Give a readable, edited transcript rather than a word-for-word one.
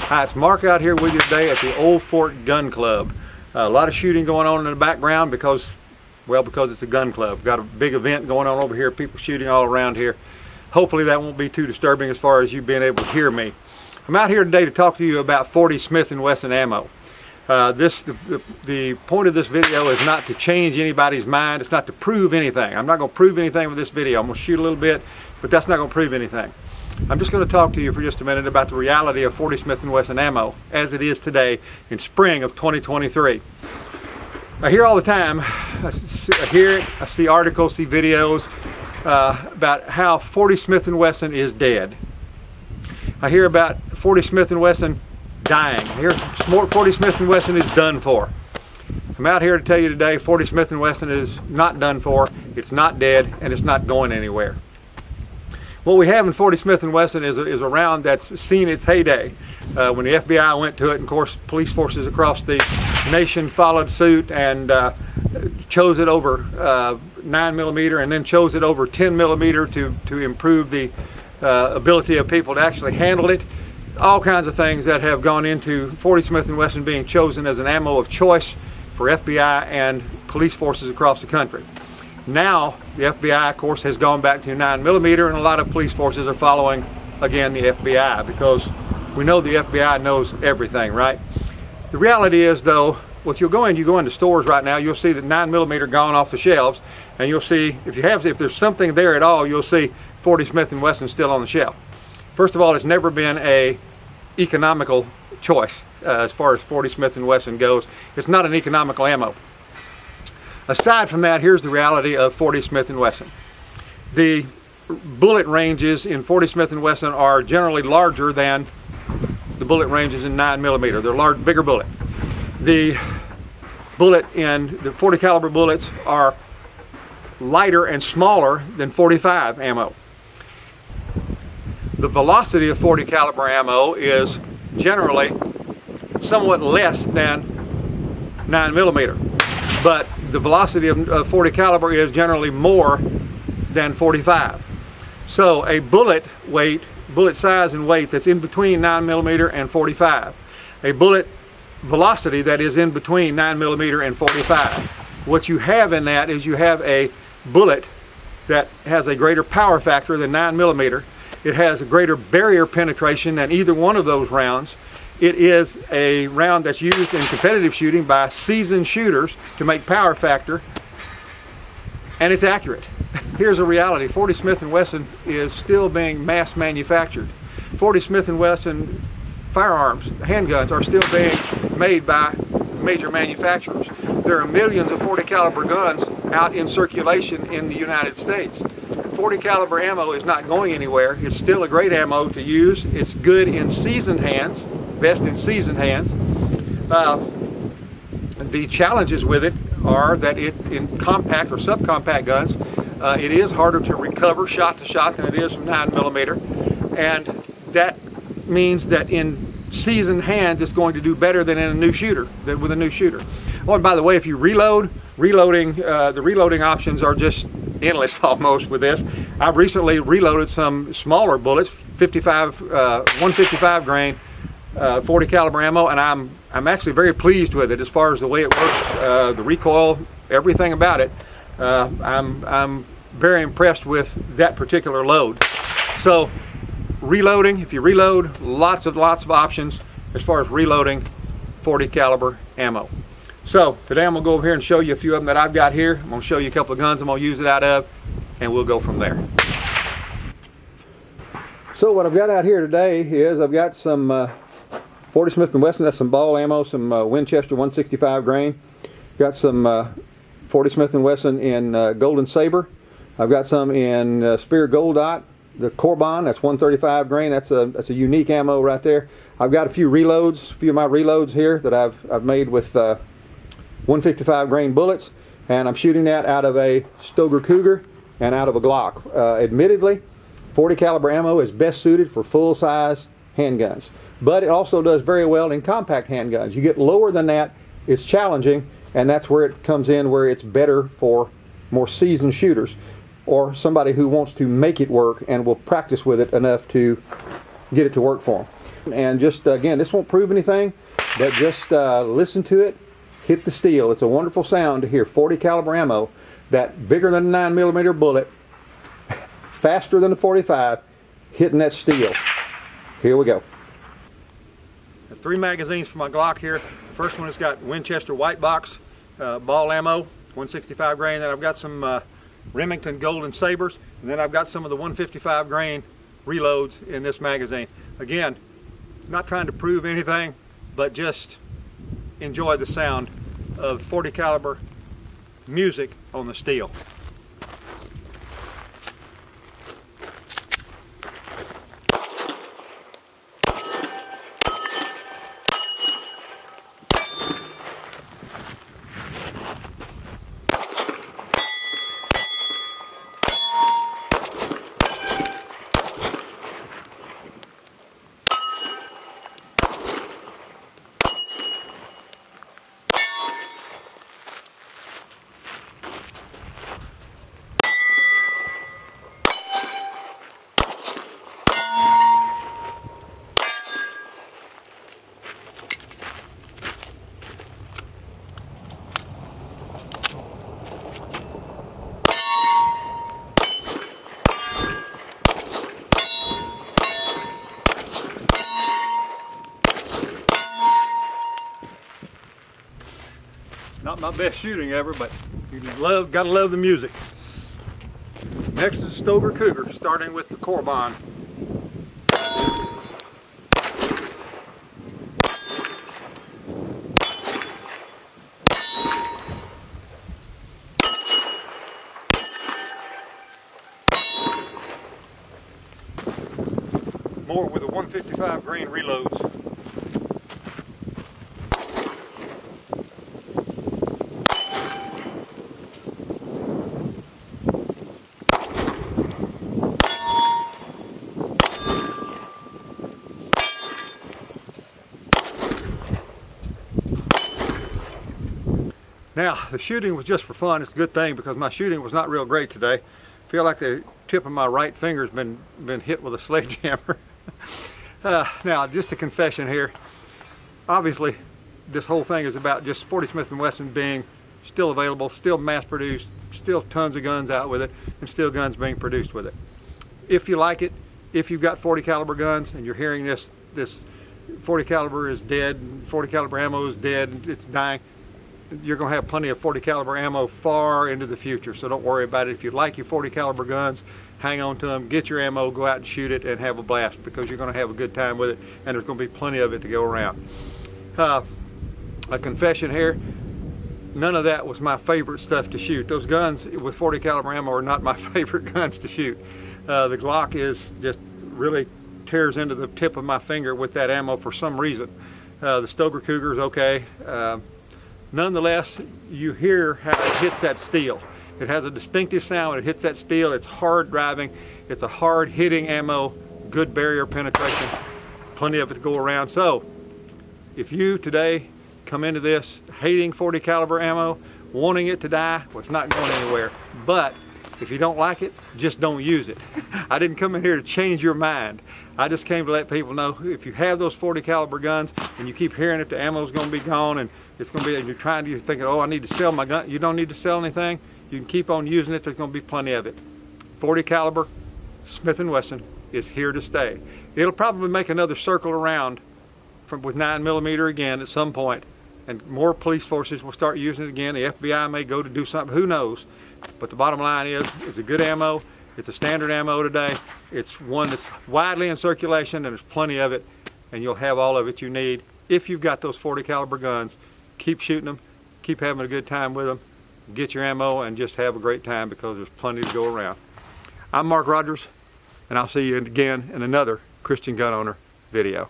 Hi, it's Mark out here with you today at the Old Fort Gun Club. A lot of shooting going on in the background because it's a gun club. Got a big event going on over here, people shooting all around here. Hopefully that won't be too disturbing as far as you being able to hear me. I'm out here today to talk to you about 40 Smith & Wesson ammo. The point of this video is not to change anybody's mind. It's not to prove anything. I'm not going to prove anything with this video. I'm going to shoot a little bit, but that's not going to prove anything. I'm just going to talk to you for just a minute about the reality of 40 Smith & Wesson ammo as it is today in spring of 2023. I hear all the time, I hear it, I see articles, see videos about how 40 Smith & Wesson is dead. I hear about 40 Smith & Wesson dying. I hear 40 Smith & Wesson is done for. I'm out here to tell you today 40 Smith & Wesson is not done for, it's not dead, and it's not going anywhere. What we have in 40 Smith & Wesson is a round that's seen its heyday. When the FBI went to it, and of course police forces across the nation followed suit and chose it over 9mm and then chose it over 10mm to improve the ability of people to actually handle it. All kinds of things that have gone into 40 Smith & Wesson being chosen as an ammo of choice for FBI and police forces across the country. Now the FBI, of course, has gone back to 9mm, and a lot of police forces are following again the FBI because we know the FBI knows everything, right? The reality is, though, you go into stores right now, you'll see that 9mm gone off the shelves, and you'll see if there's something there at all, you'll see 40 Smith & Wesson still on the shelf. First of all, it's never been a economical choice as far as 40 Smith & Wesson goes. It's not an economical ammo. Aside from that, here's the reality of 40 Smith & Wesson. The bullet ranges in 40 Smith & Wesson are generally larger than the bullet ranges in 9mm. They're bigger bullet. The bullet in the 40 caliber bullets are lighter and smaller than 45 ammo. The velocity of 40 caliber ammo is generally somewhat less than 9mm, but the velocity of 40 caliber is generally more than 45. So a bullet size and weight that's in between 9mm and 45, a bullet velocity that is in between 9mm and 45. What you have in that is you have a bullet that has a greater power factor than 9mm. It has a greater barrier penetration than either one of those rounds. It is a round that's used in competitive shooting by seasoned shooters to make power factor, and it's accurate. Here's a reality. 40 Smith & Wesson is still being mass manufactured. 40 Smith & Wesson firearms, handguns, are still being made by major manufacturers. There are millions of 40 caliber guns out in circulation in the United States. 40 caliber ammo is not going anywhere. It's still a great ammo to use. It's good in seasoned hands, best in seasoned hands. The challenges with it are that in compact or subcompact guns, it is harder to recover shot to shot than it is from 9mm, and that means that in seasoned hands it's going to do better than in a new shooter, with a new shooter. Oh, and by the way, if you the reloading options are just endless almost with this. I've recently reloaded some smaller bullets, 155 grain 40 caliber ammo, and I'm actually very pleased with it as far as the way it works, the recoil, everything about it. I'm very impressed with that particular load. So reloading, if you reload, lots of options as far as reloading 40 caliber ammo. So today I'm going to go over here and show you a few of them that I've got here. I'm going to show you a couple of guns I'm going to use it out of, and we'll go from there. So what I've got out here today is I've got some 40 Smith & Wesson, that's some ball ammo, some Winchester 165 grain. Got some 40 Smith & Wesson in Golden Saber. I've got some in Spear Gold Dot, the Corbon, that's 135 grain. That's a unique ammo right there. I've got a few reloads, a few of my reloads here that I've made with 155 grain bullets, and I'm shooting that out of a Stoeger Cougar and out of a Glock. Admittedly, 40 caliber ammo is best suited for full-size handguns, but it also does very well in compact handguns. You get lower than that, it's challenging, and that's where it comes in, where it's better for more seasoned shooters or somebody who wants to make it work and will practice with it enough to get it to work for them. And just again, this won't prove anything, but just listen to it, hit the steel. It's a wonderful sound to hear 40 caliber ammo, that bigger than a 9mm bullet, faster than a 45, hitting that steel. Here we go. 3 magazines for my Glock here. First one has got Winchester white box ball ammo, 165 grain. Then I've got some Remington Golden Sabers, and then I've got some of the 155 grain reloads in this magazine. Again, not trying to prove anything, but just enjoy the sound of 40 caliber music on the steel. Not my best shooting ever, but you gotta love the music. Next is the Stoker Cougar, starting with the Corbon. More with the 155 grain reloads. Now, the shooting was just for fun. It's a good thing because my shooting was not real great today. I feel like the tip of my right finger's been hit with a sledgehammer. Now, just a confession here. Obviously, this whole thing is about just 40 Smith & Wesson being still available, still mass-produced, still tons of guns out with it, and still guns being produced with it. If you like it, if you've got 40 caliber guns and you're hearing this 40 caliber is dead, 40 caliber ammo is dead, it's dying, you're going to have plenty of 40 caliber ammo far into the future, so don't worry about it. If you like your 40 caliber guns, hang on to them, get your ammo, go out and shoot it, and have a blast, because you're going to have a good time with it, and there's going to be plenty of it to go around. A confession here, none of that was my favorite stuff to shoot. Those guns with 40 caliber ammo are not my favorite guns to shoot. The Glock is just really tears into the tip of my finger with that ammo for some reason. The Stoker Cougar is okay. Nonetheless, you hear how it hits that steel. It has a distinctive sound when it hits that steel. It's hard driving. It's a hard hitting ammo, good barrier penetration, plenty of it to go around. So if you today come into this hating 40 caliber ammo, wanting it to die, well, it's not going anywhere. But if you don't like it, just don't use it. I didn't come in here to change your mind. I just came to let people know, if you have those 40 caliber guns and you keep hearing that the ammo's going to be gone and it's going to be, and you're thinking, oh, I need to sell my gun. You don't need to sell anything. You can keep on using it. There's going to be plenty of it. 40 caliber Smith & Wesson is here to stay. It'll probably make another circle around with 9mm again at some point, and more police forces will start using it again. The FBI may go to do something, who knows. But the bottom line is, it's a good ammo. It's a standard ammo today. It's one that's widely in circulation, and there's plenty of it, and you'll have all of it you need. If you've got those 40 caliber guns, keep shooting them, keep having a good time with them, get your ammo, and just have a great time, because there's plenty to go around. I'm Mark Rogers, and I'll see you again in another Christian Gun Owner video.